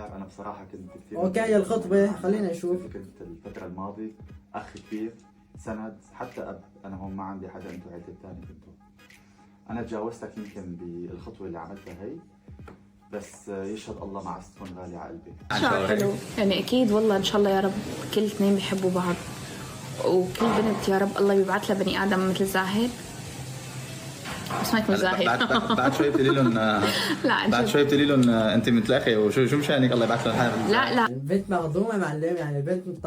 عميار، أنا بصراحة كنت كثير اوكي الخطبة خلينا نشوف. كنت الفترة الماضية أخ كبير، سند، حتى أب. أنا هون ما عندي حدا، أنتوا عيلتي الثانية كنتوا. أنا تجاوزتك يمكن بالخطوة اللي عملتها هي، بس يشهد الله معزتكم غالية على قلبي. شعور حلو يعني اكيد والله ان شاء الله يا رب كل اثنين بيحبوا بعض، وكل بنت يا رب الله بيبعث لها بني ادم مثل زاهد. بس ما يكون زاهد. بعد شوي بتقولي لهم لا بعد شوي بتقولي لهم انت مثل اخي وشو مشانك الله يبعث لها الحال. لا البنت مهضومة معلم، يعني البنت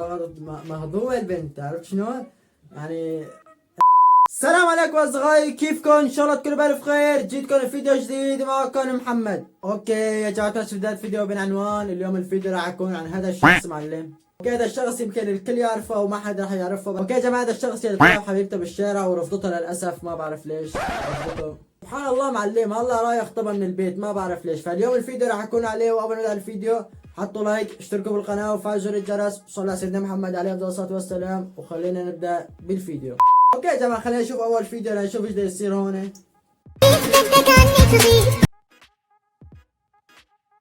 مهضومة البنت، عرفت شلون؟ يعني السلام عليكم اصدقائي، كيفكم؟ ان شاء الله تكونوا بألف خير. جيتكم فيديو جديد معكم محمد. اوكي يا جماعة، في بداية فيديو بعنوان اليوم الفيديو راح يكون عن هذا الشخص معلم. اوكي هذا الشخص يمكن الكل يعرفه وما حدا راح يعرفه. اوكي يا جماعة، هذا الشخص اللي طلع حبيبته بالشارع ورفضتها للاسف، ما بعرف ليش رفضته. سبحان الله معلم، هلا رايح يخطبها من البيت ما بعرف ليش. فاليوم الفيديو راح يكون عليه. وقبل ما نبدا الفيديو حطوا لايك، اشتركوا بالقناة وفعلوا زر الجرس، صلوا على سيدنا محمد عليه افضل الصلاة والسلام، وخلينا نبدا بالفيديو. اوكي يا جماعة، خلينا نشوف اول فيديو لنشوف ايش بده يصير هون.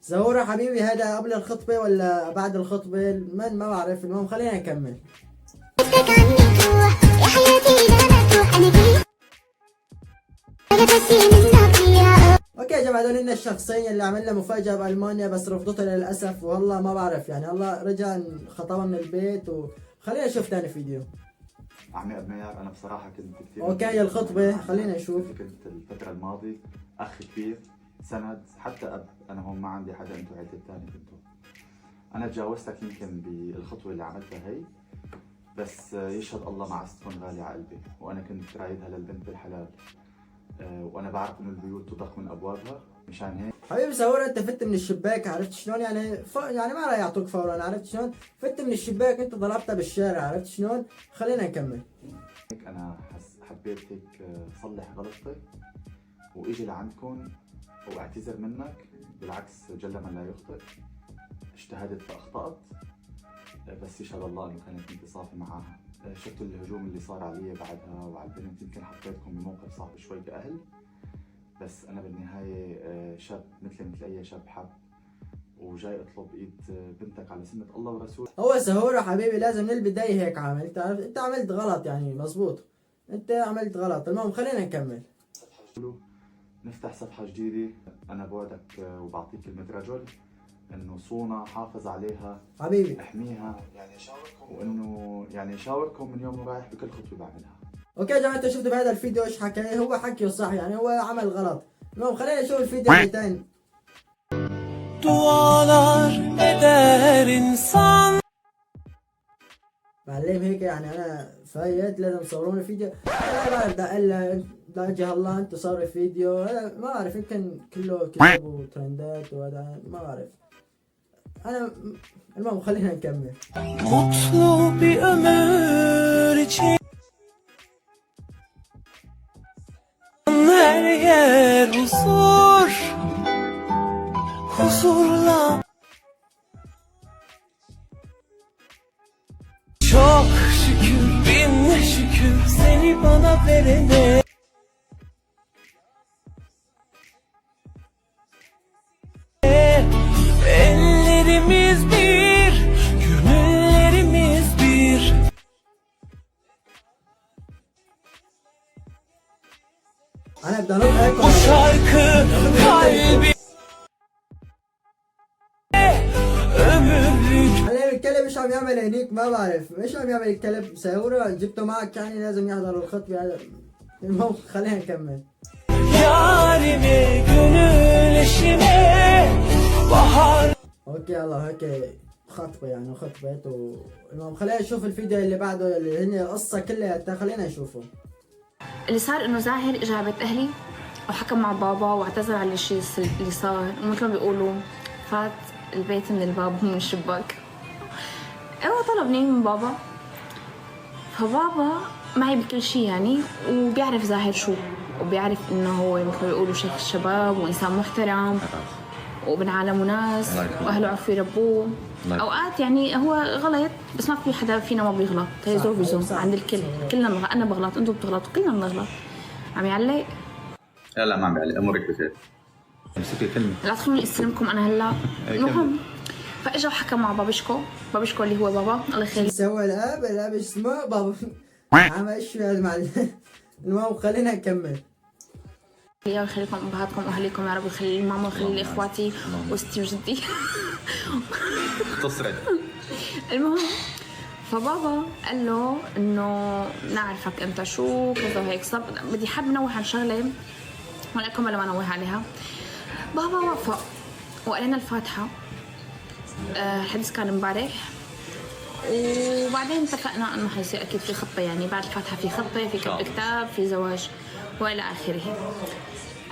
زهورة حبيبي، هذا قبل الخطبة ولا بعد الخطبة؟ من ما بعرف. المهم خلينا نكمل. اوكي يا جماعة، هذول هن الشخصين اللي عملنا مفاجأة بألمانيا بس رفضتها للأسف، والله ما بعرف يعني. الله رجع خطبها من البيت. وخلينا نشوف ثاني فيديو. عمي عميار، أنا بصراحة كنت كثير اوكي الخطبة خلينا نشوف. كنت الفترة الماضية أخ كبير، سند، حتى أب. أنا هون ما عندي حدا، أنتوا عيلتي الثانية كنتوا. أنا تجاوزتك يمكن بالخطوة اللي عملتها هي، بس يشهد الله معزتكم غالية على قلبي، وأنا كنت رايدها للبنت بالحلال. وأنا بعرف إنه البيوت تضخ من أبوابها، مشان هيك حبيبي زهورة، انت فت من الشباك، عرفت شلون؟ يعني يعني ما راح يعطوك فورا، عرفت شلون؟ فت من الشباك، انت ضربتها بالشارع، عرفت شلون؟ خلينا نكمل. أنا حبيت هيك صلح غلطتي وإجي لعندكم واعتذر منك. بالعكس، جل من لا يخطئ. اجتهدت فأخطأت، بس يشهد الله انه كانت انتصافي معاها. شفتوا الهجوم اللي صار علي بعدها وعلى البنت، يمكن حطيتكم بموقف صعب شوي كأهل، بس انا بالنهاية شاب مثل اي شاب حب، وجاي اطلب ايد بنتك على سنة الله ورسوله. هو زهورة حبيبي لازم من البداية هيك عامل، انت عملت غلط يعني، مزبوط انت عملت غلط. المهم خلينا نكمل. نفتح صفحة جديدة. انا بوعدك وبعطيك كلمة رجل انه صونها، حافظ عليها حبيبي، احميها، وانه شاوركم من يوم ورايح بكل خطوة بعملها. اوكي يا جماعة، انتوا شفتوا بهذا الفيديو ايش حكى؟ هو حكيه صح يعني، هو عمل غلط. المهم خلينا نشوف الفيديو اللي تاني. Dualar eder insan. معلم هيك يعني انا فايت لازم تصورون فيديو. انا ما بعرف ده الا لا وجه الله انتوا صوروا فيديو، انا ما بعرف يمكن كله كذب وترندات وهذا ما بعرف انا. المهم خلينا نكمل. Mutlu bir ömür için her yer huzur, huzurla. Çok şükür, bin şükür seni bana verene. Ellerimiz bir, gönüllerimiz bir. انا بدي انط Bu şarkı kalbi ömürlük. معلم الكلب مش عم يعمل هنيك، ما بعرف ايش عم يعمل الكلب. سيورة جبته معك يعني لازم يحضر الخطبة هذا. المهم خلينا نكمل. Yarime, gönül eşime, bahar. اوكي يلا هيك خطبة يعني خطبت المهم خلينا نشوف الفيديو اللي بعده اللي هي القصة كلها، خلينا نشوفه. اللي صار انه زاهر اجى على بيت اهلي وحكى مع بابا واعتذر على الشيء اللي صار، ومثل ما بيقولوا فات البيت من الباب ومن الشباك. هو طلبني من بابا، فبابا معي بكل شيء يعني، وبيعرف زاهر شو، وبيعرف انه هو مثل ما بيقولوا شيخ الشباب وانسان محترم وابن عالم وناس، واهله عرفوا يربوه. اوقات يعني هو غلط، بس ما في حدا فينا ما بيغلط، هي زور بزور عند الكل، كلنا بنغلط، انا بغلط، انتم بتغلطوا، كلنا بنغلط. عم يعلق؟ لا ما عم بعلق، امورك بخير. امسكي كلمة. لا تخلوني استلمكم انا هلا. المهم فاجا وحكى مع بابشكو اللي هو بابا الله يخليه. سوى الاب ايش اسمه بابا عم ايش هذا معلم. المهم خلينا نكمل. الله يخليكم امهاتكم واهليكم يا رب، ويخلي ماما ويخلي اخواتي وستي وجدي. تصرد. المهم فبابا قال له انه نعرفك انت شو كذا وهيك. صار بدي حاب نوه عن شغله ولكم ولا ما نوه عليها. بابا وافق وقالنا الفاتحه. الحديث كان امبارح، وبعدين اتفقنا انه حيصير اكيد في خطه، يعني بعد الفاتحه في خطه، في كتب كتاب، في زواج والى اخره.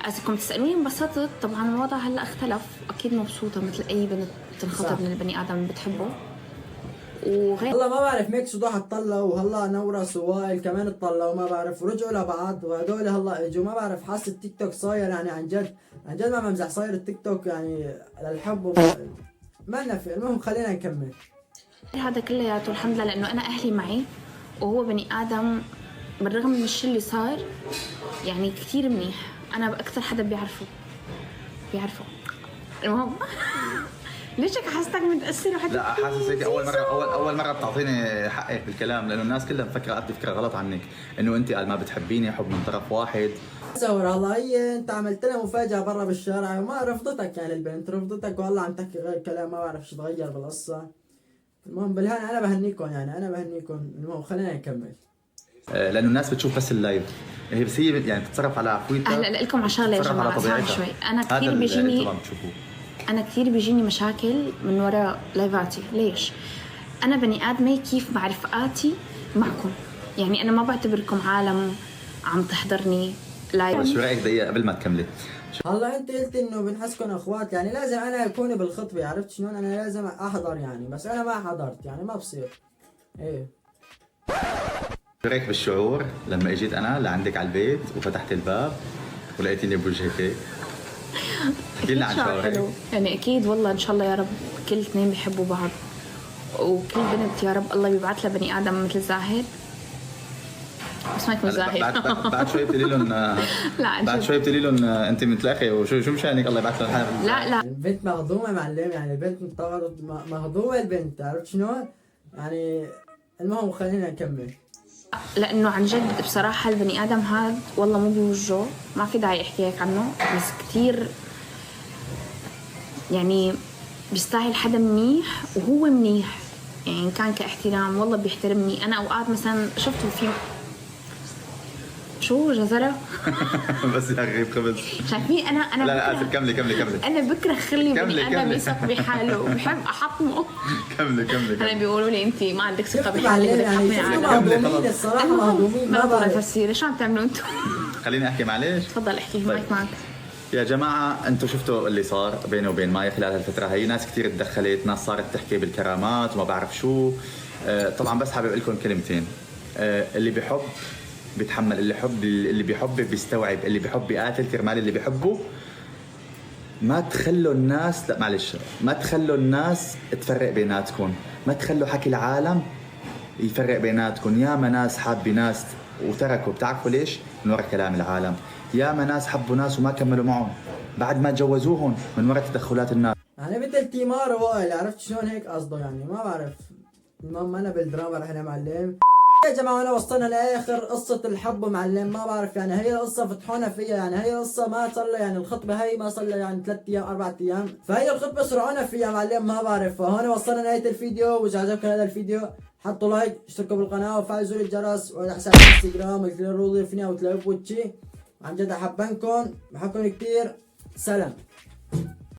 اذا كنتم تسالوني انبسطت، طبعا الوضع هلا اختلف، اكيد مبسوطه مثل اي بنت تنخطب من البني ادم اللي بتحبه. وغير والله ما بعرف ميكس وضحى اتطلقوا، وهلا نورس ووائل كمان اتطلقوا ما بعرف، ورجعوا لبعض، وهدول هلا اجوا ما بعرف. حاسس التيك توك صاير يعني عن جد ما بمزح، صاير التيك توك يعني للحب ما نفي. المهم خلينا نكمل. هذا كلياته الحمد لله لانه انا اهلي معي، وهو بني ادم بالرغم من الشيء اللي صار يعني كثير منيح. انا اكثر حدا بيعرفه. المهم ليش هيك حاسسك متاثر وحد؟ لا حاسس هيك اول مره بتعطيني حقك بالكلام، لانه الناس كلها مفكره قد فكره غلط عنك، انه انت قال ما بتحبيني حب من طرف واحد. صور والله هي انت عملت لها مفاجاه برا بالشارع وما رفضتك، يعني البنت رفضتك والله عم تحكي غير كلام ما بعرف شو تغير بالقصه. المهم بالهان انا بهنيكم، يعني انا بهنيكم. المهم خلينا نكمل. لانه الناس بتشوف بس اللايف، هي بس هي يعني بتتصرف على عفويتها. هلا لكم على شغله يا جماعه، اسمعوا شوي. انا كثير بيجيني مشاكل من وراء لايفاتي. ليش؟ انا بني ادمه كيف مع رفقاتي معكم، يعني انا ما بعتبركم عالم عم تحضرني لايف. شو رايك دقيقه قبل ما تكملي؟ هلا انت قلت انه بنحسكم اخوات، يعني لازم انا اكون بالخطبه، عرفت شلون؟ انا لازم احضر يعني، بس انا ما حضرت يعني ما بصير. ايه شو رايك بالشعور لما اجيت انا لعندك على البيت وفتحت الباب ولقيتيني بوجهك هيك؟ احكي لنا عن شعورك. يعني اكيد والله ان شاء الله يا رب كل اثنين بيحبوا بعض، وكل بنت يا رب الله بيبعث لها بني ادم مثل زاهر. بس ما يكون زاهر. بعد شوي بتقولي لهم لا بعد شوي بتقولي لهم انت مثل اخي وشو مشانك الله يبعث لهم الحال. لا البنت مهضومه معلم، يعني البنت مهضومه البنت، عرفت شلون؟ يعني المهم خلينا نكمل. لانه عن جد بصراحه البني ادم هاد والله مو بوجهه، ما في داعي احكي هيك عنه، بس كثير يعني بيستاهل حدا منيح، وهو منيح يعني كان كاحترام والله بيحترمني. انا اوقات مثلا شفته في شو جزرة بس يا اخي خبز شايفين. انا لا اسف كملي انا بكره خلي بني ادم يثق بحاله وبحب احطمه. كملي انا بيقولوا لي انت ما عندك ثقه بحالك معلم بدك يعني تحطمي على مهضومين الصراحه، مهضومين ما ما بعرف بعرف. تفسير شو عم تعملوا انتم. خليني احكي معلش. تفضل احكي المايك معك. يا جماعة انتم شفتوا اللي صار بيني وبين ماي خلال هالفترة هي، ناس كثير تدخلت، ناس صارت تحكي بالكرامات وما بعرف شو. طبعا بس حابب اقول لكم كلمتين. اللي بيحب بيتحمل، اللي بيحب بيستوعب، اللي بيحب بيقاتل كرمال اللي بيحبه. ما تخلوا الناس، لا معلش، ما تخلوا الناس تفرق بيناتكم، ما تخلوا حكي العالم يفرق بيناتكم. ياما ناس حابة ناس وتركوا، بتعرفوا ليش؟ من وراء كلام العالم. ياما ناس حبوا ناس وما كملوا معهم بعد ما تجوزوهم من وراء تدخلات الناس. يعني مثل تيمار وائل، عرفت شلون؟ هيك قصده يعني ما بعرف. المهم انا بالدراما رح معلم. يا جماعه انا وصلنا لاخر قصه الحب معلم، ما بعرف يعني هي القصه فتحونا فيها، يعني هي القصه ما صار لها، يعني الخطبه هي ما صار لها يعني 3 ايام 4 ايام، فهي الخطبه سرعونا فيها معلم ما بعرف. فهون وصلنا لنهايه الفيديو، واذا عجبكم هذا الفيديو حطوا لايك، اشتركوا بالقناه وفعلوا زر الجرس، وعلى حساب الانستغرام تقدروا تضيفوني او تلاقوا وتشي. عن جد احبكم، بحبكم كثير. سلام.